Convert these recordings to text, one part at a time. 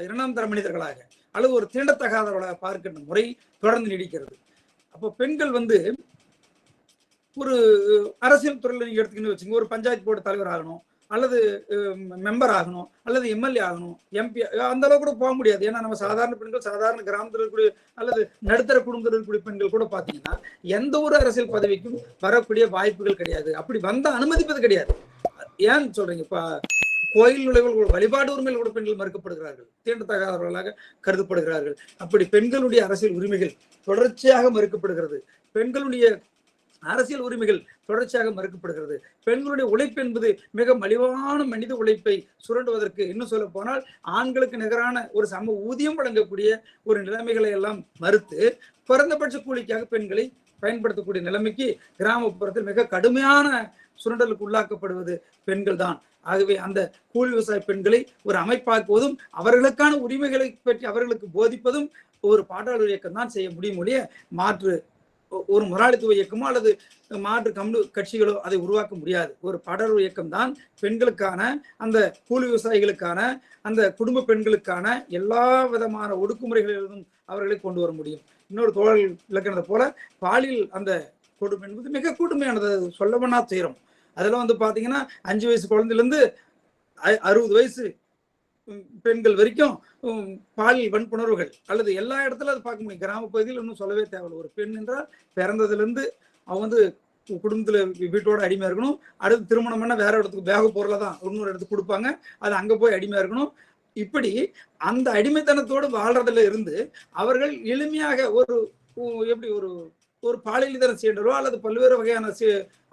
இரண்டாம் தர மனிதர்களாக அல்லது ஒரு தீண்டத்தகாதவர்களாக பார்க்கின்ற முறை தொடர்ந்து நீடிக்கிறது. அப்போ பெண்கள் ஒரு அரசியல் துறையில் நீங்க எடுத்துக்கின்னு வச்சுங்க, ஒரு பஞ்சாயத்து போர்டு தலைவர் ஆகணும், அல்லது மெம்பர் ஆகணும், அல்லது எம்எல்ஏ ஆகணும், எம்பி, அந்த அளவுக்கு கூட போக முடியாது. ஏன்னா நம்ம சாதாரண பெண்கள், சாதாரண கிராமத்தில் இருக்கக்கூடிய அல்லது நடுத்தர குடும்பத்தில் இருக்கக்கூடிய பெண்கள் கூட பார்த்தீங்கன்னா எந்த ஒரு அரசியல் பதவிக்கும் வரக்கூடிய வாய்ப்புகள் கிடையாது. அப்படி வந்த அனுமதிப்பது கிடையாது. ஏன்னு சொல்றீங்க? இப்ப கோயில் நுழைவுகள், வழிபாடு உரிமையில் கூட பெண்கள் மறுக்கப்படுகிறார்கள், தீண்டத்தகாதவர்களாக கருதப்படுகிறார்கள். அப்படி பெண்களுடைய அரசியல் உரிமைகள் தொடர்ச்சியாக மறுக்கப்படுகிறது. பெண்களுடைய அரசியல் உரிமைகள் தொடர்ச்சியாக மறுக்கப்படுகிறது. பெண்களுடைய உழைப்பு என்பது மிக மலிவான மனித உழைப்பை சுரண்டுவதற்கு, இன்னும் சொல்ல போனால் ஆண்களுக்கு நிகரான ஒரு சம ஊதியம் வழங்கக்கூடிய ஒரு நிலைமைகளை எல்லாம் மறுத்து குறைந்தபட்ச கூலிக்காக பெண்களை பயன்படுத்தக்கூடிய நிலைமைக்கு கிராமப்புறத்தில் மிக கடுமையான சுரண்டலுக்கு உள்ளாக்கப்படுவது பெண்கள் தான். ஆகவே அந்த கூலி விவசாய பெண்களை ஒரு அமைப்பாக்குவதும் அவர்களுக்கான உரிமைகளை பற்றி அவர்களுக்கு போதிப்பதும் ஒரு பாட்டாளர் இயக்கம் தான் செய்ய முடியும் ஒழிய மாற்று ஒரு முதலாளித்துவ இயக்கமோ அல்லது மாற்று கட்சிகளோ அதை உருவாக்க முடியாது. ஒரு பாட்டாளர் இயக்கம் தான் பெண்களுக்கான, அந்த கூலி விவசாயிகளுக்கான, அந்த குடும்ப பெண்களுக்கான எல்லா விதமான ஒடுக்குமுறைகளிலும் அவர்களை கொண்டு வர முடியும். இன்னொரு தோழல் விளக்கினது போல பாலியல் அந்த கொடுமை என்பது மிக கூடுமையானது, சொல்லவனா செய்யறோம். அதெல்லாம் பாத்தீங்கன்னா 5 வயசு குழந்தையிலிருந்து 60 வயசு பெண்கள் வரைக்கும் பாலியல் வன்புணர்வுகள் அல்லது எல்லா இடத்துல அதை பார்க்க முடியும். கிராம பகுதியில் இன்னும் சொல்லவே தேவையில்லை. ஒரு பெண் என்றால் பிறந்ததுலேருந்து அவங்க குடும்பத்துல வீட்டோட அடிமையா இருக்கணும். அடுத்து திருமணம் பண்ண வேற இடத்துக்கு பேக பொருளை தான் இன்னொரு இடத்துக்கு கொடுப்பாங்க, அது அங்க போய் அடிமையா இருக்கணும். இப்படி அந்த அடிமைத்தனத்தோடு வாழ்றதுல இருந்து அவர்கள் எளிமையாக எப்படி ஒரு பாலியல் இதர சீண்டலோ அல்லது பல்வேறு வகையான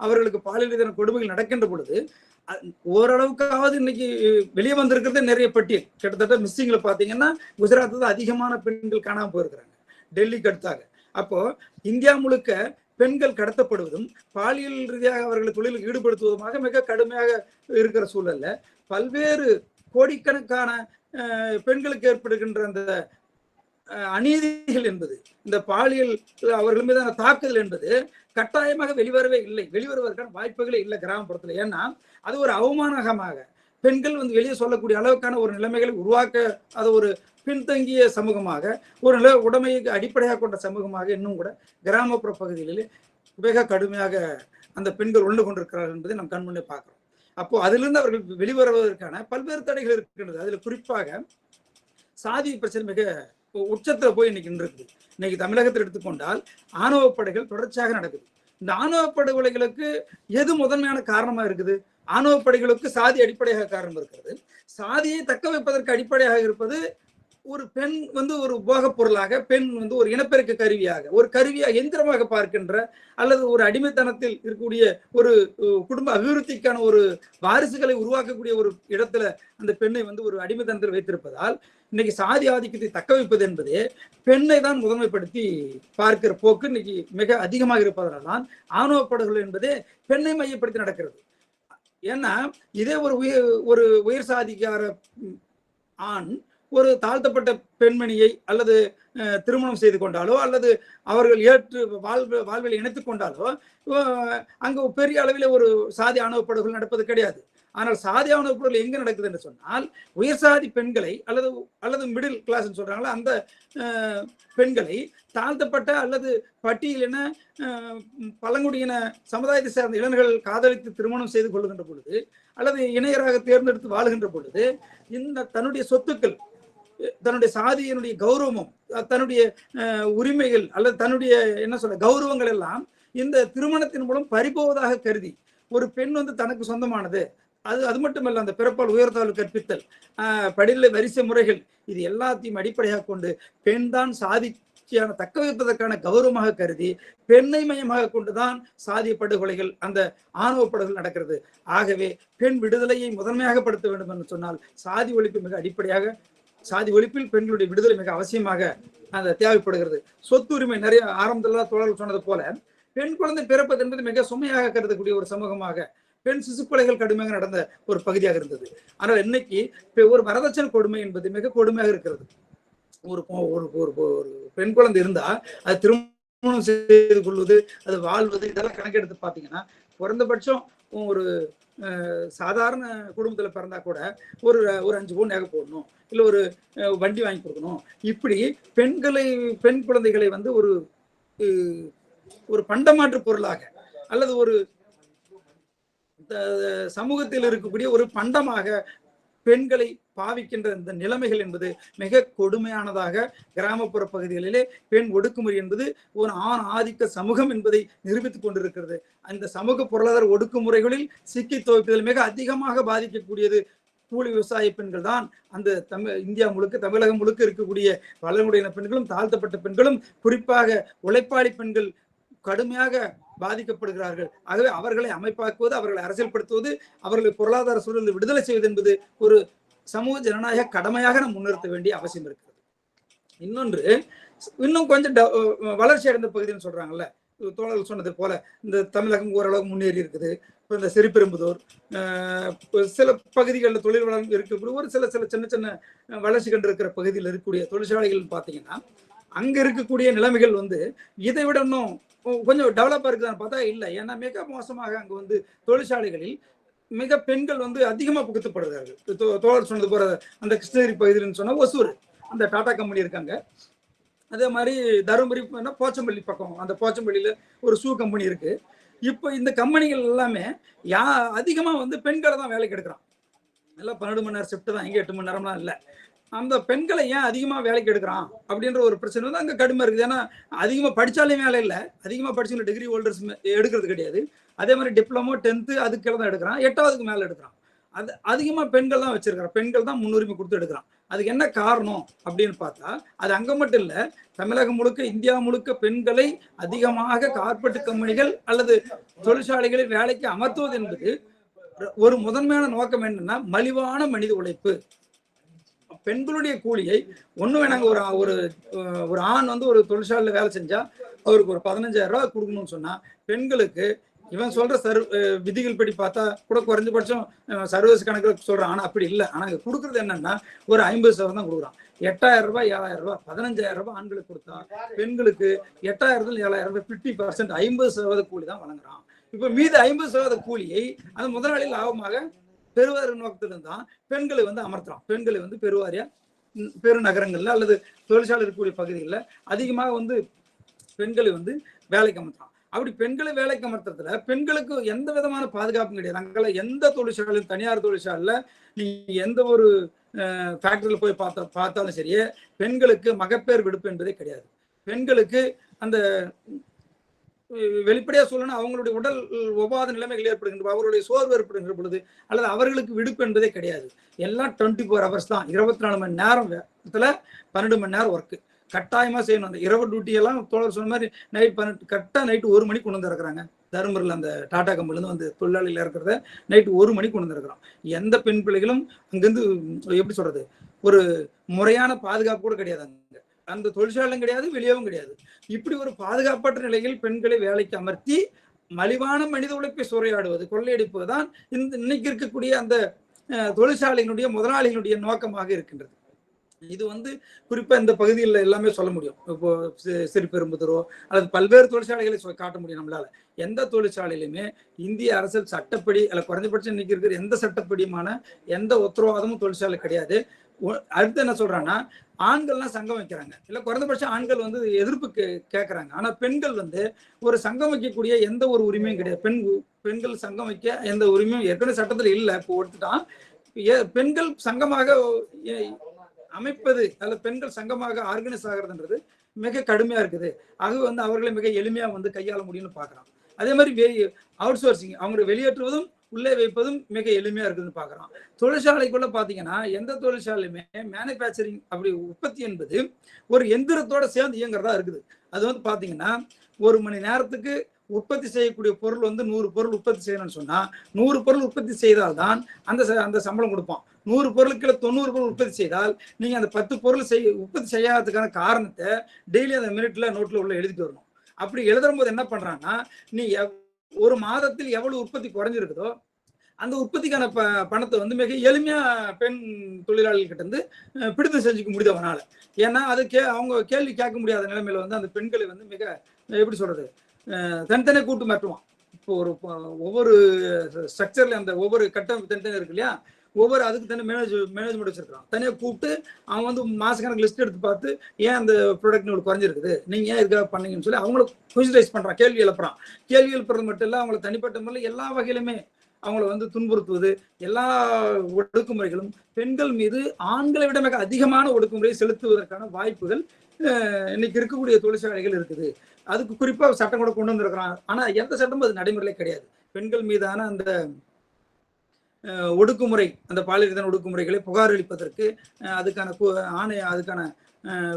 அவர்களுக்கு பாலியல் இதர கொடுமைகள் நடக்கின்ற பொழுது ஓரளவுக்காவது இன்னைக்கு வெளியே வந்திருக்கிறது நிறைய பட்டியல். கிட்டத்தட்ட மிஸ்ஸிங்ல பாத்தீங்கன்னா குஜராத் தான் அதிகமான பெண்கள் காணாம போயிருக்கிறாங்க, டெல்லிக்கு அடுத்தாக. அப்போ இந்தியா முழுக்க பெண்கள் கடத்தப்படுவதும் பாலியல் ரீதியாக அவர்களை தொழிலுக்கு ஈடுபடுத்துவதுமாக மிக கடுமையாக இருக்கிற சூழல்ல பல்வேறு கோடிக்கணக்கான பெண்களுக்கு ஏற்படுகின்ற அந்த அநீதிகள் என்பது, இந்த பாலியல் அவர்கள் மீதான தாக்குதல் என்பது கட்டாயமாக வெளிவரவே இல்லை, வெளிவருவதற்கான வாய்ப்புகளே இல்லை கிராமப்புறத்துல. ஏன்னா அது ஒரு அவமானகமாக பெண்கள் வெளியே சொல்லக்கூடிய அளவுக்கான ஒரு நிலைமைகளை உருவாக்க, அது ஒரு பின்தங்கிய சமூகமாக, ஒரு உடைமையை அடிப்படையாக கொண்ட சமூகமாக இன்னும் கூட கிராமப்புற பகுதிகளிலே மிக கடுமையாக அந்த பெண்கள் உண்டு கொண்டிருக்கிறார்கள் என்பதை நாம் கண்முன்னே பார்க்கிறோம். அப்போ அதிலிருந்து அவர்கள் வெளிவருவதற்கான பல்வேறு தடைகள் இருக்கின்றது. அதுல குறிப்பாக சாதி பிரச்சனை மிக உச்சத்துல போய் இன்னைக்கு இருக்குது. இன்னைக்கு தமிழகத்தில் எடுத்துக்கொண்டால் ஆணவ படைகள் தொடர்ச்சியாக நடக்குது. இந்த ஆணவ படுகொலைகளுக்கு எது முதன்மையான காரணமா இருக்குது? ஆணவ படைகளுக்கு சாதி அடிப்படையாக காரணம் இருக்கிறது. சாதியை தக்க வைப்பதற்கு அடிப்படையாக இருப்பது ஒரு பெண் ஒரு போகப் பொருளாக, பெண் ஒரு இனப்பெருக்க கருவியாக, ஒரு கருவியாக, எந்திரமாக பார்க்கின்ற, அல்லது ஒரு அடிமைத்தனத்தில் இருக்கக்கூடிய ஒரு குடும்ப அபிவிருத்திக்கான ஒரு வாரிசுகளை உருவாக்கக்கூடிய ஒரு இடத்துல அந்த பெண்ணை ஒரு அடிமைத்தனத்தில் வைத்திருப்பதால் இன்னைக்கு சாதி ஆதிக்கத்தை தக்க வைப்பது என்பதே பெண்ணை தான் முதன்மைப்படுத்தி பார்க்கிற போக்கு இன்னைக்கு மிக அதிகமாக இருப்பதனால் தான் ஆணவ படுகொலை என்பதே பெண்ணை மையப்படுத்தி நடக்கிறது. ஏன்னா இதே ஒரு உயர் சாதிக்கார ஆண் ஒரு தாழ்த்தப்பட்ட பெண்மணியை அல்லது திருமணம் செய்து கொண்டாலோ அல்லது அவர்கள் ஏற்று வாழ்வில் இணைத்துக் கொண்டாலோ அங்கு பெரிய அளவில் ஒரு சாதி ஆணவ படுகொலை நடப்பது கிடையாது. ஆனால் சாதி ஆணவ படுகொலை எங்க நடக்குது என்று சொன்னால் உயர் சாதி பெண்களை அல்லது மிடில் கிளாஸ் சொல்றாங்களா, அந்த பெண்களை தாழ்த்தப்பட்ட அல்லது பட்டியலின பழங்குடியின சமுதாயத்தை சேர்ந்த இளைஞர்கள் காதலித்து திருமணம் செய்து கொள்ளுகின்ற பொழுது அல்லது இணையராக தேர்ந்தெடுத்து வாழுகின்ற பொழுது இந்த தன்னுடைய சொத்துக்கள், தன்னுடைய சாதியினுடைய கௌரவமும், தன்னுடைய உரிமைகள் அல்லது தன்னுடைய கௌரவங்கள் எல்லாம் இந்த திருமணத்தின் மூலம் பறிபோவதாக கருதி ஒரு பெண் தனக்கு சொந்தமானது, அது மட்டுமல்ல அந்த பிறப்பால் உயர்த்தாழ்வு கற்பித்தல், படிநிலை வரிசை முறைகள், இது எல்லாத்தையும் அடிப்படையாக கொண்டு பெண் தான் சாதிக்கான தக்க வைப்பதற்கான கௌரவமாக கருதி பெண்ணை மையமாக கொண்டுதான் சாதிய படுகொலைகள், அந்த ஆணவ படுகொலை நடக்கிறது. ஆகவே பெண் விடுதலையை முதன்மையாக படுத்த வேண்டும் என்று சொன்னால் சாதி ஒழிப்பு மிக அடிப்படையாக, சாதி ஒழிப்பில் பெண்களுடைய விடுதலை மிக அவசியமாக அந்த தேவைப்படுகிறது. சொத்து உரிமை நிறைய ஆரம்பத்தில் தோழர்கள் சொன்னது போல பெண் குழந்தை பிறப்பது என்பது மிக சுமையாக கருதக்கூடிய ஒரு சமூகமாக, பெண் சிசு கொலைகள் கடுமையாக நடந்த ஒரு பகுதியாக இருந்தது. ஆனால் இன்னைக்கு ஒரு வரதட்சணை கொடுமை என்பது மிக கொடுமையாக இருக்கிறது. ஒரு பெண் குழந்தை இருந்தா அது திருமணம் செய்து கொள்வது, அது வாழ்வது, இதெல்லாம் கணக்கெடுத்து பார்த்தீங்கன்னா குறைந்தபட்சம் ஒரு சாதாரண குடும்பத்துல பிறந்தா கூட ஒரு 5 பவுன் நகை போடணும், இல்ல ஒரு வண்டி வாங்கி கொடுக்கணும். இப்படி பெண் குழந்தைகளை வந்து ஒரு பண்டமாற்று பொருளாக அல்லது ஒரு சமூகத்தில் இருக்கக்கூடிய ஒரு பண்டமாக பெண்களை பாவிக்கின்ற இந்த நிலைமைகள் என்பது மிக கொடுமையானதாக கிராமப்புற பகுதிகளிலே பெண் ஒடுக்குமுறை என்பது ஒரு ஆண் ஆதிக்க சமூகம் என்பதை நிரூபித்துக் கொண்டிருக்கிறது. அந்த சமூக பொருளாதார ஒடுக்குமுறைகளில் சிக்கி துவைப்பதில் மிக அதிகமாக பாதிக்கக்கூடியது கூலி விவசாய பெண்கள் தான். அந்த இந்தியா முழுக்க, தமிழகம் முழுக்க இருக்கக்கூடிய பழங்குடியின பெண்களும் தாழ்த்தப்பட்ட பெண்களும், குறிப்பாக உழைப்பாளி பெண்கள் கடுமையாக பாதிக்கப்படுகிறார்கள். ஆகவே அவர்களை அமைப்பாக்குவது, அவர்களை அரசியல்படுத்துவது, அவர்களை பொருளாதார சூழலில் விடுதலை செய்வது என்பது ஒரு சமூக ஜனநாயக கடமையாக நாம் முன்னிறுத்த வேண்டிய அவசியம் இருக்கிறது. இன்னொன்று, இன்னும் கொஞ்சம் வளர்ச்சி அடைந்த பகுதின்னு சொல்றாங்கல்ல, தோழர்கள் சொன்னது போல இந்த தமிழகம் ஓரளவு முன்னேறி இருக்குது. இப்போ இந்த சிறுபெரும்புதூர், சில பகுதிகளில் தொழில் வளர்ந்து இருக்கக்கூடிய ஒரு சில சின்ன சின்ன வளர்ச்சி கண்டு இருக்கிற பகுதியில் இருக்கக்கூடிய தொழிற்சாலைகள் பார்த்தீங்கன்னா, அங்க இருக்கக்கூடிய நிலைமைகள் வந்து இதை விட இன்னும் கொஞ்சம் டெவலப்பா இருக்குதான்னு பார்த்தா இல்லை. ஏன்னா மிக மோசமாக அங்க வந்து தொழிற்சாலைகளில் மிக பெண்கள் வந்து அதிகமாக புகுத்தப்படுகிறார்கள். தோழர் சொன்னது போற அந்த கிருஷ்ணகிரி பகுதியில்னு சொன்னா ஒசூர், அந்த டாடா கம்பெனி இருக்காங்க. அதே மாதிரி தருமபுரி போச்சம்பள்ளி பக்கம், அந்த போச்சம்பள்ளியில ஒரு ஷூ கம்பெனி இருக்கு. இப்போ இந்த கம்பெனிகள் எல்லாமே அதிகமா வந்து பெண்களை தான் வேலைக்கு எடுக்கிறான். எல்லாம் 12 மணி நேரம் ஷிஃப்ட் தான், இங்கே 8 மணி நேரம்லாம் இல்லை. அந்த பெண்களை ஏன் அதிகமா வேலைக்கு எடுக்கிறான் அப்படின்ற ஒரு பிரச்சனை வந்து அங்க கடுமை இருக்குது. ஏன்னா அதிகமா படிச்சாலும் வேலை இல்லை, அதிகமா படிச்சவங்க டிகிரி ஹோல்டர்ஸ் எடுக்கிறது கிடையாது. அதே மாதிரி டிப்ளமோ 10th அதுக்கு தான் எடுக்கிறான், 8வதுக்கு மேல எடுக்கிறான். அது அதிகமா பெண்கள் தான் வச்சிருக்கிறான், பெண்கள் தான் முன்னுரிமை கொடுத்து எடுக்கிறான். அதுக்கு என்ன காரணம் அப்படின்னு பார்த்தா, அது அங்க மட்டும் இல்ல, தமிழகம் முழுக்க, இந்தியா முழுக்க பெண்களை அதிகமாக கார்ப்பரேட் கம்பெனிகள் அல்லது தொழிற்சாலைகளில் வேலைக்கு அமர்த்துவது என்பது ஒரு முதன்மையான நோக்கம் என்னன்னா மலிவான மனித உழைப்பு. பெண்களுடைய கூலியை ஒண்ணு வேணாங்க, ஒரு ஆண் வந்து ஒரு தொழிற்சாலையில வேலை செஞ்சா அவருக்கு ஒரு 15,000 ரூபாய் கொடுக்கணும்னு சொன்னா, பெண்களுக்கு இவன் சொல்ற விதிகள் படி பார்த்தா கூட குறைஞ்சபட்சம் சர்வீஸ் கணக்கில் சொல்றான். ஆனா அப்படி இல்லை. ஆனா கொடுக்கறது என்னன்னா ஒரு 50% தான் கொடுக்குறான். 8,000 ரூபாய், 7,000 ரூபாய், 15,000 ரூபாய் ஆண்களுக்கு கொடுத்தா பெண்களுக்கு 8,000 7,000 ரூபாய் 50%, 50% கூலி தான் வழங்குறான். இப்ப மீது 50% கூலியை அந்த முதலாளி லாபமாக பெருவாரி நோக்கத்திலும் தான் பெண்களை வந்து அமர்த்துறான். பெண்களை வந்து பெருவாரியா பெருநகரங்கள்ல அல்லது தொழிற்சாலை இருக்கக்கூடிய பகுதிகளில் அதிகமாக வந்து பெண்களை வந்து வேலைக்கு அமர்த்துறான். அப்படி பெண்களை வேலைக்கு அமர்த்துறதுல பெண்களுக்கு எந்த விதமான பாதுகாப்பும் கிடையாது. அங்கெல்லாம் எந்த தொழிற்சாலையும், தனியார் தொழிற்சாலையில நீங்க எந்த ஒரு ஃபேக்டரியில போய் பார்த்தாலும் சரியே, பெண்களுக்கு மகப்பேறு விடுப்பு என்பதே கிடையாது. பெண்களுக்கு அந்த வெளிப்படையா சொல்லணும், அவங்களுடைய உடல் ஒவ்வாத நிலைமைகள் ஏற்படுகின்ற, அவர்களுடைய சோர்வு ஏற்படுகின்ற பொழுது அல்லது அவர்களுக்கு விடுப்பு என்பதே கிடையாது. எல்லாம் 24 hours தான், 24 மணி நேரம் 12 மணி நேரம் ஒர்க்கு கட்டாயமா செய்யணும். அந்த இரவு டியூட்டி எல்லாம் தோழர் சொன்ன மாதிரி நைட் 12 கரெக்டாக நைட்டு 1 மணிக்கு கொண்டு வந்து இருக்கிறாங்க. தருமபுரியில் அந்த டாடா கம்பெனிலேருந்து வந்து தொழிலாளிகள் இருக்கிறத நைட்டு 1 மணிக்கு கொண்டு வந்துருக்கிறோம். எந்த பெண் பிள்ளைகளும் அங்கேருந்து எப்படி சொல்றது, ஒரு முறையான பாதுகாப்பு கூட கிடையாது. அந்த தொழிற்சாலையும் கிடையாது, வெளியவும் கிடையாது. இப்படி ஒரு பாதுகாப்பற்ற நிலையில் பெண்களை வேலைக்கு அமர்த்தி மலிவான மனித உழைப்பை சூறையாடுவது, கொள்ளையடிப்பது தான் இன்னைக்கு இருக்கக்கூடிய அந்த தொழிற்சாலையினுடைய முதலாளிகளுடைய நோக்கமாக இருக்கின்றது. இது வந்து குறிப்பா இந்த பகுதியில் எல்லாமே சொல்ல முடியும். இப்போ சிறுபெரும்புதூரோ அல்லது பல்வேறு தொழிற்சாலைகளை காட்ட முடியும் நம்மளால. எந்த தொழிற்சாலையிலுமே இந்திய அரசியல் சட்டப்படி அல்ல குறைஞ்சபட்சம் இன்னைக்கு இருக்கிற எந்த சட்டப்படியுமான எந்த உத்தரவாதமும் தொழிற்சாலை கிடையாது. அடுத்து என்ன சொல்றாங்கன்னா, ஆண்கள்லாம் சங்கம் வைக்கிறாங்க, இல்ல குறைந்தபட்சம் ஆண்கள் வந்து எதிர்ப்பு கேட்கறாங்க. ஆனா பெண்கள் வந்து ஒரு சங்கம் வைக்கக்கூடிய எந்த ஒரு உரிமையும் கிடையாது. பெண்கள் சங்கம் வைக்க எந்த உரிமையும் ஏற்கனவே சட்டத்துல இல்லை. இப்போ ஒருத்தான் பெண்கள் சங்கமாக அமைப்பது அல்ல பெண்கள் சங்கமாக ஆர்கனைஸ் ஆகிறதுன்றது மிக கடுமையா இருக்குது. அது வந்து அவர்களை மிக எளிமையா வந்து கையாள முடியும்னு பாக்குறான். அதே மாதிரி அவுட் சோர்சிங், அவங்களை வெளியேற்றுவதும் உள்ளே வைப்பதும் மிக எளிமையா இருக்குதுன்னு பாக்குறான். தொழிற்சாலைக்குள்ள பாத்தீங்கன்னா எந்த தொழிற்சாலையுமே மேனுபேக்சரிங் அப்படி உற்பத்தி என்பது ஒரு எந்திரத்தோட சேர்ந்து இயங்குறதா இருக்குது. அது வந்து பாத்தீங்கன்னா 1 மணி நேரத்துக்கு உற்பத்தி செய்யக்கூடிய பொருள் வந்து 100 பொருள் உற்பத்தி செய்யணும்னு சொன்னா 100 பொருள் உற்பத்தி செய்தால்தான் அந்த சம்பளம் கொடுப்பான். 100 பொருளுக்கு 90 பொருள் உற்பத்தி செய்தால் நீங்க அந்த 10 பொருள் உற்பத்தி செய்யாததுக்கான காரணத்தை டெய்லி அந்த மினிட்ல நோட்ல உள்ள எழுதிட்டு வரணும். அப்படி எழுதும் போது என்ன பண்றான்னா, நீ ஒரு மாதத்தில் எவ்வளவு உற்பத்தி குறைஞ்சிருக்குதோ அந்த உற்பத்திக்கான பணத்தை வந்து மிக எளிமையா பெண் தொழிலாளர்கள் கிட்ட இருந்து பிடித்து செஞ்சுக்க முடியுது அவனால. ஏன்னா அது அவங்க கேள்வி கேட்க முடியாத நிலைமையில வந்து அந்த பெண்களை வந்து மிக எப்படி சொல்றது, தனித்தனியாக கூட்டு மாட்டுவான். இப்போ ஒவ்வொரு ஸ்ட்ரக்சர்ல அந்த ஒவ்வொரு கட்டம் தனித்தனி இருக்கு இல்லையா, ஒவ்வொரு அதுக்கு தனி மேனேஜ்மெண்ட் வச்சிருக்கான். தனியாக கூப்பிட்டு அவன் வந்து மாசக்கணக்கு லிஸ்ட் எடுத்து பார்த்து ஏன் அந்த ப்ராடக்ட் உங்களுக்கு குறைஞ்சிருக்குது, நீங்க ஏன் இதுக்காக பண்ணீங்கன்னு சொல்லி அவங்கள கொஸ்டினைஸ் பண்றான், கேள்வி எழுப்புறான். கேள்வி எழுப்புறது மட்டும் இல்ல, அவங்களை தனிப்பட்ட முறையில் எல்லா வகையிலுமே அவங்கள வந்து துன்புறுத்துவது, எல்லா ஒடுக்குமுறைகளும் பெண்கள் மீது ஆண்களை விட மிக அதிகமான ஒடுக்குமுறையை செலுத்துவதற்கான வாய்ப்புகள் இன்னைக்கு இருக்கக்கூடிய தொழிற்சாலைகள் இருக்குது. அதுக்கு குறிப்பா சட்டம் கூட கொண்டு வந்திருக்கிறான். ஆனா எந்த சட்டமும் அது நடைமுறையிலே கிடையாது. பெண்கள் மீதான அந்த ஒடுக்குமுறை, அந்த பாலியல் ஒடுக்குமுறைகளை புகார் அளிப்பதற்கு அதுக்கான அதுக்கான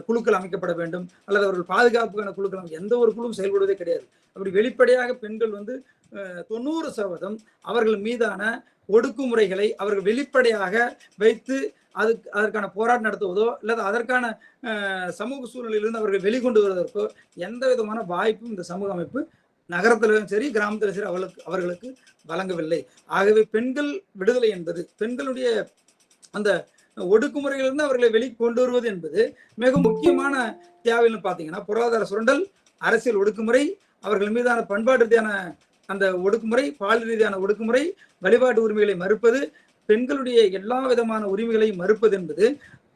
குழுக்கள் அமைக்கப்பட வேண்டும், அல்லது அவர்கள் பாதுகாப்புக்கான குழுக்கள் எந்த ஒரு குழுவும் செயல்படுவதே கிடையாது. அப்படி வெளிப்படையாக பெண்கள் வந்து 90% அவர்கள் மீதான ஒடுக்குமுறைகளை அவர்கள் வெளிப்படையாக வைத்து அதற்கான போராட்டம் நடத்துவதோ அல்லது அதற்கான சமூக சூழ்நிலையிலிருந்து அவர்கள் வெளிக்கொண்டு வருவதற்கோ எந்த விதமான வாய்ப்பும் இந்த சமூக அமைப்பு நகரத்திலும் சரி கிராமத்திலும் சரி அவர்களுக்கு வழங்கவில்லை. ஆகவே பெண்கள் விடுதலை என்பது, பெண்களுடைய அந்த ஒடுக்குமுறையிலிருந்து அவர்களை வெளிக்கொண்டு வருவது என்பது மிக முக்கியமான தேவைன்னு பார்த்தீங்கன்னா, பொருளாதார சுரண்டல், அரசியல் ஒடுக்குமுறை, அவர்கள் மீதான பண்பாட்டு ரீதியான அந்த ஒடுக்குமுறை, பால் ரீதியான ஒடுக்குமுறை, வழிபாட்டு உரிமைகளை மறுப்பது, பெண்களுடைய எல்லா விதமான உரிமைகளையும் மறுப்பது என்பது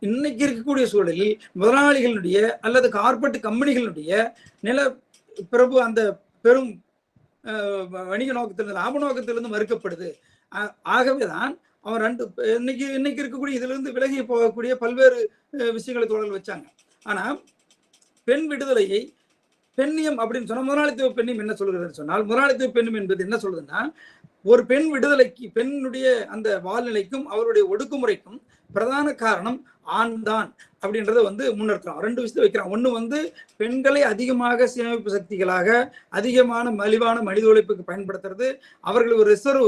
இன்னைக்கு இருக்கக்கூடிய சூழலில் முதலாளிகளுடைய அல்லது கார்பரேட் கம்பெனிகளுடைய நில பிரபு அந்த பெரும் வணிக நோக்கத்திலிருந்து, லாப நோக்கத்திலிருந்து மறுக்கப்படுது. ஆகவேதான் அவன் இன்னைக்கு இருக்கக்கூடிய இதுல இருந்து விலகி போகக்கூடிய பல்வேறு விஷயங்களை தொடர்பு வச்சாங்க. ஆனா பெண் விடுதலையை பெண்ணியம் அப்படின்னு சொன்னா, முதலாளித்துவ பெண்ணியம் என்ன சொல்கிறதுன்னு சொன்னால், முதலாளித்துவ பெண்ணியம் என்பது என்ன சொல்றதுன்னா, ஒரு பெண் விடுதலைக்கு, பெண்ணுடைய அந்த வாழ்நிலைக்கும் அவருடைய ஒடுக்குமுறைக்கும் பிரதான காரணம் ஆண் தான் அப்படின்றத வந்து முன்னிறுத்துறான். 2 விஷயத்தை வைக்கிறான். ஒண்ணு வந்து பெண்களை அதிகமாக சேமிப்பு சக்திகளாக, அதிகமான மலிவான மனித உழைப்புக்கு பயன்படுத்துறது, அவர்களை ஒரு ரிசர்வ்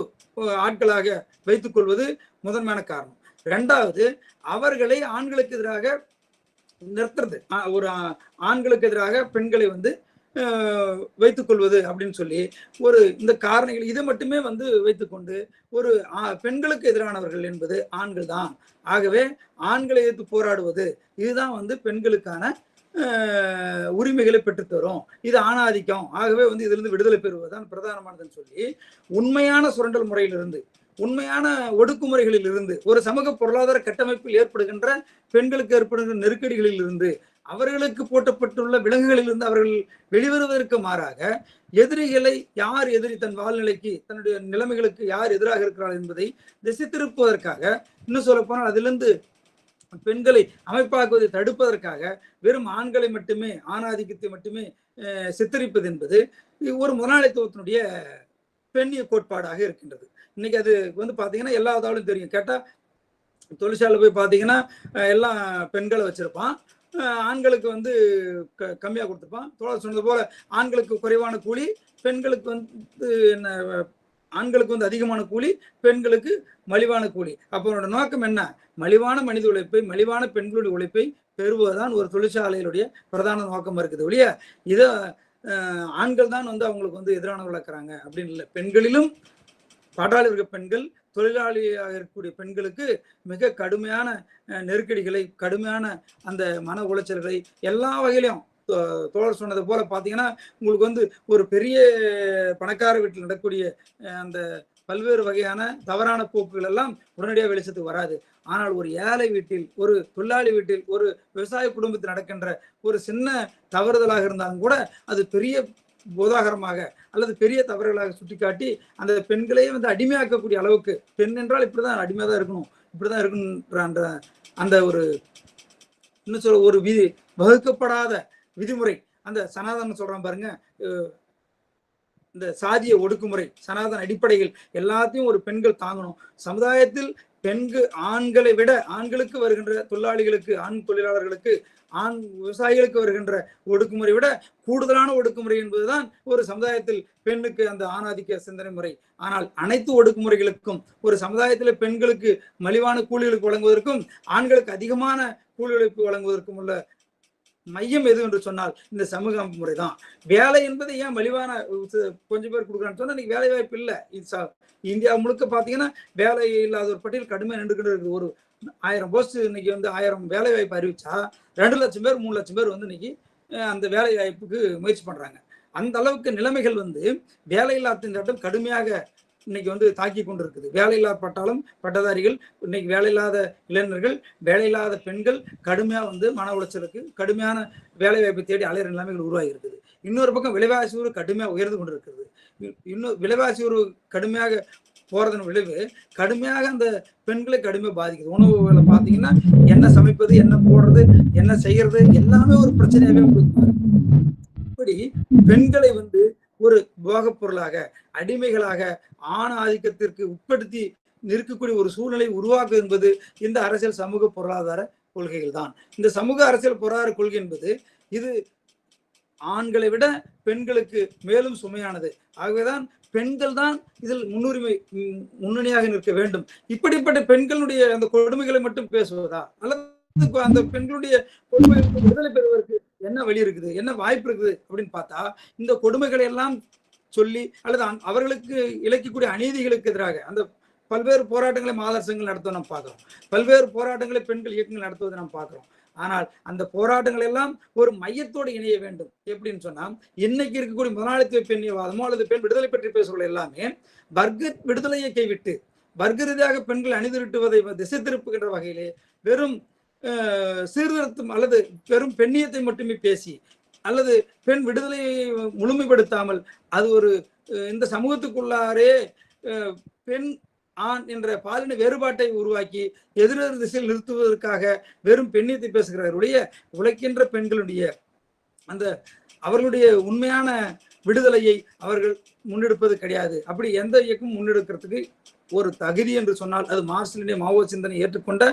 ஆட்களாக வைத்துக் கொள்வது முதன்மையான காரணம். 2வது, அவர்களை ஆண்களுக்கு எதிராக நிறுத்துறது, ஒரு ஆண்களுக்கு எதிராக பெண்களை வந்து வைத்துக் கொள்வது அப்படின்னு சொல்லி ஒரு இந்த காரணிகள் இதை மட்டுமே வந்து வைத்துக்கொண்டு ஒரு பெண்களுக்கு எதிரானவர்கள் என்பது ஆண்கள் தான். ஆகவே ஆண்களை எதிர்த்து போராடுவது இதுதான் வந்து பெண்களுக்கான உரிமைகளை பெற்றுத்தரும், இது ஆணாதிக்கம், ஆகவே வந்து இதிலிருந்து விடுதலை பெறுவதுதான் பிரதானமானதுன்னு சொல்லி உண்மையான சுரண்டல் முறையிலிருந்து, உண்மையான ஒடுக்குமுறைகளில் இருந்து, ஒரு சமூக பொருளாதார கட்டமைப்பில் ஏற்படுகின்ற பெண்களுக்கு ஏற்படுகின்ற நெருக்கடிகளில் இருந்து, அவர்களுக்கு போட்டப்பட்டுள்ள விலங்குகளில் இருந்து அவர்கள் வெளிவருவதற்கு மாறாக எதிரிகளை, யார் எதிரி, தன் வாழ்நிலைக்கு, தன்னுடைய நிலைமைகளுக்கு யார் எதிராக இருக்கிறார்கள் என்பதை திசை திருப்புவதற்காக, இன்னும் சொல்ல போனால் அதிலிருந்து பெண்களை அமைப்பாக்குவதை தடுப்பதற்காக வெறும் ஆண்களை மட்டுமே, ஆணாதிக்கத்தை மட்டுமே சித்தரிப்பது என்பது ஒரு முதலாளித்துவத்தினுடைய பெண்ணிய கோட்பாடாக இருக்கின்றது. இன்னைக்கு அது வந்து பாத்தீங்கன்னா எல்லா தாளும் தெரியும். கேட்டா தொழிற்சாலை போய் பாத்தீங்கன்னா எல்லாம் பெண்களை வச்சிருப்பான், ஆண்களுக்கு வந்து கம்மியா கொடுத்துருப்பான். தோழர் சொன்னது போல ஆண்களுக்கு குறைவான கூலி, பெண்களுக்கு வந்து என்ன, ஆண்களுக்கு வந்து அதிகமான கூலி, பெண்களுக்கு மலிவான கூலி. அப்போ நோக்கம் என்ன? மலிவான மனித உழைப்பை, மலிவான பெண்களுடைய உழைப்பை பெறுவதுதான் ஒரு தொழிற்சாலையினுடைய பிரதான நோக்கம் இருக்குது ஒழிய இதை ஆண்கள் தான் வந்து அவங்களுக்கு வந்து எதிரானவர்கள் இருக்கிறாங்க அப்படின்னு இல்லை. பெண்களிலும் பாட்டாளி வர்க்க பெண்கள், தொழிலாளியாக இருக்கக்கூடிய பெண்களுக்கு மிக கடுமையான நெருக்கடிகளை, கடுமையான அந்த மன உளைச்சல்களை எல்லா வகையிலையும் தோழர் சொன்னது போல பாத்தீங்கன்னா, உங்களுக்கு வந்து ஒரு பெரிய பணக்கார வீட்டில் நடக்கக்கூடிய அந்த பல்வேறு வகையான தவறான போக்குகள் எல்லாம் உடனடியாக வெளிச்சத்துக்கு வராது. ஆனால் ஒரு ஏழை வீட்டில், ஒரு தொழிலாளி வீட்டில், ஒரு விவசாய குடும்பத்தில் நடக்கின்ற ஒரு சின்ன தவறுதலாக இருந்தாலும் கூட அது பெரிய போதாகரமாக அல்லது பெரிய தவறுகளாக சுட்டிக்காட்டி அந்த பெண்களையே வந்து அடிமையாக்கக்கூடிய அளவுக்கு, பெண் என்றால் இப்படிதான் அடிமையா தான் இருக்கணும், இப்படிதான் இருக்கணுன்ற அந்த ஒரு இன்னும் சொல்ல ஒரு வகுக்கப்படாத விதிமுறை, அந்த சனாதனம் சொல்றான் பாருங்க, இந்த சாதிய ஒடுக்குமுறை, சனாதன அடிப்படைகள் எல்லாத்தையும் ஒரு பெண்கள் தாங்கணும். சமுதாயத்தில் ஆண்களை விட, ஆண்களுக்கு வருகின்ற தொழிலாளிகளுக்கு, ஆண் தொழிலாளர்களுக்கு, ஆண் விவசாயிகளுக்கு வருகின்ற ஒடுக்குமுறை விட கூடுதலான ஒடுக்குமுறை என்பதுதான் ஒரு சமுதாயத்தில் பெண்ணுக்கு அந்த ஆணாதிக்க சிந்தனை முறை. ஆனால் அனைத்து ஒடுக்குமுறைகளுக்கும், ஒரு சமுதாயத்தில் பெண்களுக்கு மலிவான கூலிகளுக்கு வழங்குவதற்கும், ஆண்களுக்கு அதிகமான கூலி உழைப்பு வழங்குவதற்கும் உள்ள மையம் எது என்று சொன்னால் இந்த சமூக அமைப்பு முறை தான். வேலை என்பது ஏன் மலிவான கொஞ்சம் பேர் கொடுக்குறான்னு சொன்னா இன்னைக்கு வேலை வாய்ப்பு இல்லை. இந்தியா முழுக்க பாத்தீங்கன்னா வேலை இல்லாத ஒரு பட்டியல் கடுமையா நின்றுகிட்டு இருக்கு. ஒரு 1000 போஸ்ட் இன்னைக்கு வந்து 1000 வேலை வாய்ப்பு அறிவிச்சா 2 லட்சம் பேர் 3 லட்சம் பேர் வந்து இன்னைக்கு அந்த வேலை வாய்ப்புக்கு முயற்சி பண்றாங்க. அந்த அளவுக்கு நிலைமைகள் வேலையில்லா திண்டாட்டம் கடுமையாக இன்னைக்கு தாக்கி கொண்டிருக்குது. வேலையில்லா பட்டதாரிகள், இன்னைக்கு வேலையில்லாத இளைஞர்கள், வேலையில்லாத பெண்கள் கடுமையா மன உளைச்சலுக்கு, கடுமையான வேலை வாய்ப்பை தேடி அலையிற நிலைமைகள் உருவாகி இருக்குது. இன்னொரு பக்கம் விலைவாசி உயர்வு கடுமையா உயர்ந்து கொண்டிருக்கிறது. இன்னும் விலைவாசி உயர்வு கடுமையாக போறதன் விளைவு கடுமையாக அந்த பெண்களை கடுமையாக பாதிக்குது. உணவுகளை பார்த்தீங்கன்னா என்ன சமைப்பது, என்ன போடுறது, என்ன செய்யறது, எல்லாமே ஒரு பிரச்சனையாவே உங்களுக்கு. இப்படி பெண்களை ஒரு போகப் பொருளாக, அடிமைகளாக, ஆண ஆதிக்கத்திற்கு உட்படுத்தி நிற்கக்கூடிய ஒரு சூழ்நிலை உருவாக்கு என்பது இந்த அரசியல் சமூக பொருளாதார கொள்கைகள் தான். இந்த சமூக அரசியல் பொருளாதார கொள்கை என்பது இது ஆண்களை விட பெண்களுக்கு மேலும் சுமையானது. ஆகவேதான் பெண்கள் தான் இதில் முன்னணியாக நிற்க வேண்டும். இப்படிப்பட்ட பெண்களுடைய அந்த கொடுமைகளை மட்டும் பேசுவதா, அல்லது அந்த பெண்களுடைய கொடுமைகளுக்கு விடுதலை பெறுவதற்கு என்ன வழி இருக்குது, என்ன வாய்ப்பு இருக்குது அப்படின்னு பார்த்தா, இந்த கொடுமைகளை எல்லாம் சொல்லி அல்லது அவர்களுக்கு இழைக்கக்கூடிய அநீதிகளுக்கு எதிராக அந்த பல்வேறு போராட்டங்களை மாதர்சங்கள் நடத்துவதை நாம் பார்க்கிறோம். பல்வேறு போராட்டங்களை பெண்கள் இயக்கங்கள் நடத்துவதை நாம் பார்க்கிறோம். ஆனால் அந்த போராட்டங்கள் எல்லாம் ஒரு மையத்தோடு இணைய வேண்டும். எப்படின்னு சொன்னா, இன்னைக்கு இருக்கக்கூடிய முதலாளித்துவ பெண்ணியவாதமோ அல்லது பெண் விடுதலை பற்றி பேசுவது எல்லாமே வர்க்க விடுதலையை கைவிட்டு வர்க்க ரீதியாக பெண்கள் அணிதிரட்டுவதை திசை திருப்புகின்ற வகையிலே வெறும் சீர்திருத்தம் அல்லது பெரும் பெண்ணியத்தை மட்டுமே பேசி அல்லது பெண் விடுதலையை முழுமைப்படுத்தாமல் அது ஒரு இந்த சமூகத்துக்குள்ளாரே பெண் ஆண் என்ற பாலின வேறுபாட்டை உருவாக்கி எதிரெதிர் திசையில் நிறுத்துவதற்காக வெறும் பெண்ணியத்தை பேசுகிறவருடைய உழைக்கின்ற பெண்களுடைய அந்த அவர்களுடைய உண்மையான விடுதலையை அவர்கள் முன்னெடுப்பது கிடையாது. அப்படி எந்த இயக்கம் முன்னெடுக்கிறதுக்கு ஒரு தகுதி என்று சொன்னால் அது மார்க்சிய மாவோ சிந்தனை ஏற்றுக்கொண்ட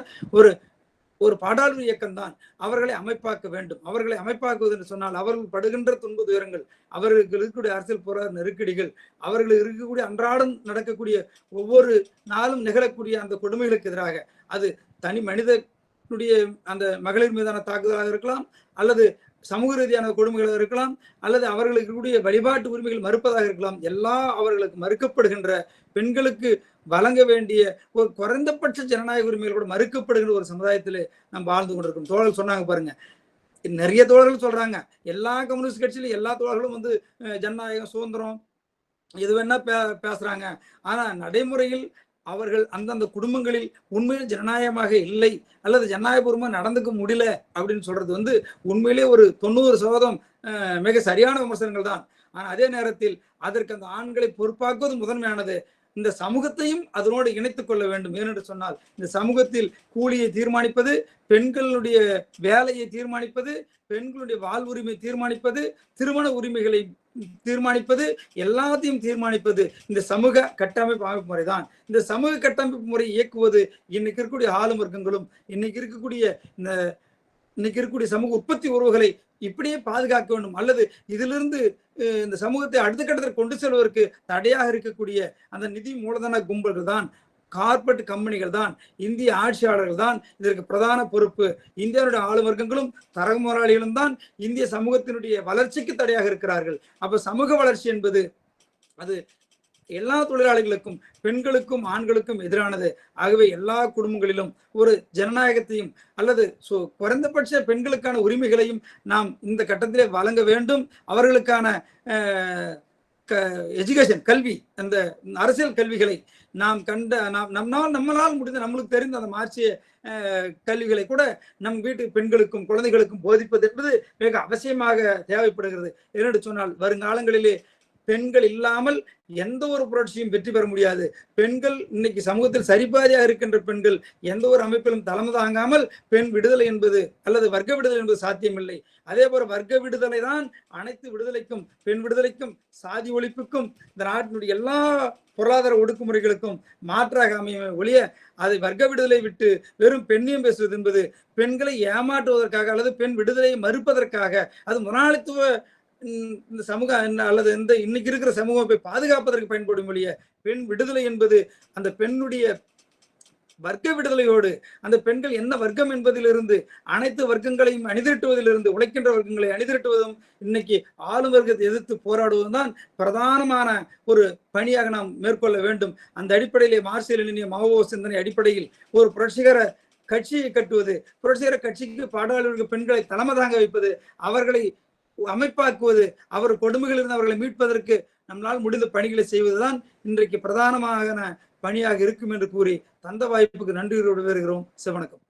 ஒரு பாடாளு இயக்கம்தான் அவர்களை அமைப்பாக்க வேண்டும். அவர்களை அமைப்பாக்குவது என்று சொன்னால் அவர்கள் படுகின்ற துன்ப துயரங்கள், அவர்களுக்கு இருக்கக்கூடிய அரசியல் போராட்ட நெருக்கடிகள், அவர்களுக்கு இருக்கக்கூடிய அன்றாடம் நடக்கக்கூடிய ஒவ்வொரு நாளும் நிகழக்கூடிய அந்த கொடுமைகளுக்கு எதிராக, அது தனி மனிதனுடைய அந்த மகளிர் மீதான தாக்குதலாக இருக்கலாம், அல்லது சமூக ரீதியான கொடுமைகளாக இருக்கலாம், அல்லது அவர்களுக்கு கூடிய வழிபாட்டு உரிமைகள் மறுப்பதாக இருக்கலாம். அவர்களுக்கு மறுக்கப்படுகின்ற பெண்களுக்கு வழங்க வேண்டிய ஒரு குறைந்தபட்ச ஜனநாயக உரிமைகள் கூட மறுக்கப்படுகின்ற ஒரு சமுதாயத்தில் நம்ம வாழ்ந்து கொண்டிருக்கோம். தோழர்கள் சொன்னாங்க பாருங்க, நிறைய தோழர்கள் சொல்றாங்க, எல்லா கம்யூனிஸ்ட் கட்சியிலும் எல்லா தோழர்களும் ஜனநாயகம் சுதந்திரம் எது வேணா பேசுறாங்க. ஆனா நடைமுறையில் அவர்கள் அந்தந்த குடும்பங்களில் உண்மையில் ஜனநாயகமாக இல்லை அல்லது ஜனநாயகபூர்வமாக நடந்துக்க முடியல அப்படின்னு சொல்றது உண்மையிலே ஒரு 90% மிக சரியான விமர்சனங்கள் தான். ஆனா அதே நேரத்தில் அதற்கு அந்த ஆண்களை பொறுப்பாக்குவது முதன்மையானது. இந்த சமூகத்தையும் அதனோடு இணைத்துக் கொள்ள வேண்டும். ஏனென்று சொன்னால் இந்த சமூகத்தில் கூலியை தீர்மானிப்பது, பெண்களுடைய வேலையை தீர்மானிப்பது, பெண்களுடைய வாழ்வுரிமை தீர்மானிப்பது, திருமண உரிமைகளை தீர்மானிப்பது, எல்லாத்தையும் தீர்மானிப்பது இந்த சமூக கட்டமைப்பு அமைப்பு முறைதான். இந்த சமூக கட்டமைப்பு முறை இயக்குவது இன்னைக்கு இருக்கக்கூடிய ஆளும் வர்க்கங்களும் இன்னைக்கு இருக்கக்கூடிய சமூக உற்பத்தி உறவுகளை இப்படியே பாதுகாக்க வேண்டும். அல்லது இதிலிருந்து இந்த சமூகத்தை அடுத்த கட்டத்தில் கொண்டு செல்வதற்கு தடையாக இருக்கக்கூடிய அந்த நிதி மூலதன கும்பல்கள் தான், கார்பரேட் கம்பெனிகள் தான், இந்திய ஆட்சியாளர்கள் தான் இதற்கு பிரதான பொறுப்பு. இந்தியாவுடைய ஆளும் வர்க்கங்களும் தரமுறாளிகளும் தான் இந்திய சமூகத்தினுடைய வளர்ச்சிக்கு தடையாக இருக்கிறார்கள். அப்ப சமூக வளர்ச்சி என்பது அது எல்லா தொழிலாளிகளுக்கும் பெண்களுக்கும் ஆண்களுக்கும் எதிரானது. ஆகவே எல்லா குடும்பங்களிலும் ஒரு ஜனநாயகத்தையும் அல்லது குறைந்தபட்ச பெண்களுக்கான உரிமைகளையும் நாம் இந்த கட்டத்திலே வழங்க வேண்டும். அவர்களுக்கான எஜுகேஷன் கல்வி, அந்த அரசியல் கல்விகளை நாம் நம்மளால் முடிந்த நம்மளுக்கு தெரிந்த அந்த மார்க்சிய கல்விகளை கூட நம் வீட்டு பெண்களுக்கும் குழந்தைகளுக்கும் போதிப்பது என்பது மிக அவசியமாக தேவைப்படுகிறது. என்று சொன்னால் வருங்காலங்களிலே பெண்கள் இல்லாமல் எந்த ஒரு புரட்சியும் வெற்றி பெற முடியாது. பெண்கள் இன்னைக்கு சமூகத்தில் சரிபாதியாக இருக்கின்ற பெண்கள் எந்த ஒரு அமைப்பிலும் தலைமை தாங்காமல் பெண் விடுதலை என்பது அல்லது வர்க்க விடுதலை என்பது சாத்தியமில்லை. அதே போல வர்க்க விடுதலை தான் அனைத்து விடுதலைக்கும், பெண் விடுதலைக்கும், சாதி ஒழிப்புக்கும், இந்த நாட்டினுடைய எல்லா பொருளாதார ஒடுக்குமுறைகளுக்கும் மாற்றாக அமைய ஒழிய அதை வர்க்க விடுதலை விட்டு வெறும் பெண்ணியம் பேசுவது என்பது பெண்களை ஏமாற்றுவதற்காக அல்லது பெண் விடுதலையை மறுப்பதற்காக, அது முதலாளித்துவ இந்த சமூக அல்லது இந்த இன்னைக்கு இருக்கிற சமூகத்தை பாதுகாப்பதற்கு பயன்படும் வழிய பெண் விடுதலை என்பது அந்த பெண்ணுடைய வர்க்க விடுதலையோடு அந்த பெண்கள் என்ன வர்க்கம் என்பதிலிருந்து அனைத்து வர்க்கங்களையும் அணிதிரட்டுவதிலிருந்து உழைக்கின்ற வர்க்கங்களை அணிதிரட்டுவதும் இன்னைக்கு ஆளும் வர்க்கத்தை எதிர்த்து போராடுவதும் தான் பிரதானமான ஒரு பணியாக நாம் மேற்கொள்ள வேண்டும். அந்த அடிப்படையிலே மார்க்சிய லெனினிய மாவோ சிந்தனை அடிப்படையில் ஒரு புரட்சிகர கட்சியை கட்டுவது, புரட்சிகர கட்சிக்கு பாடாளர்களுக்கு பெண்களை தலைமை தாங்க வைப்பது, அவர்களை அமைப்பாக்குவது, அவர் கொடுமைகளிலிருந்து அவர்களை மீட்பதற்கு நம்மளால் முடிந்த பணிகளை செய்வதுதான் இன்றைக்கு பிரதானமான பணியாக இருக்கும் என்று கூறி தந்த வாய்ப்புக்கு நன்றி விடைபெறுகிறோம். சிவணக்கம்.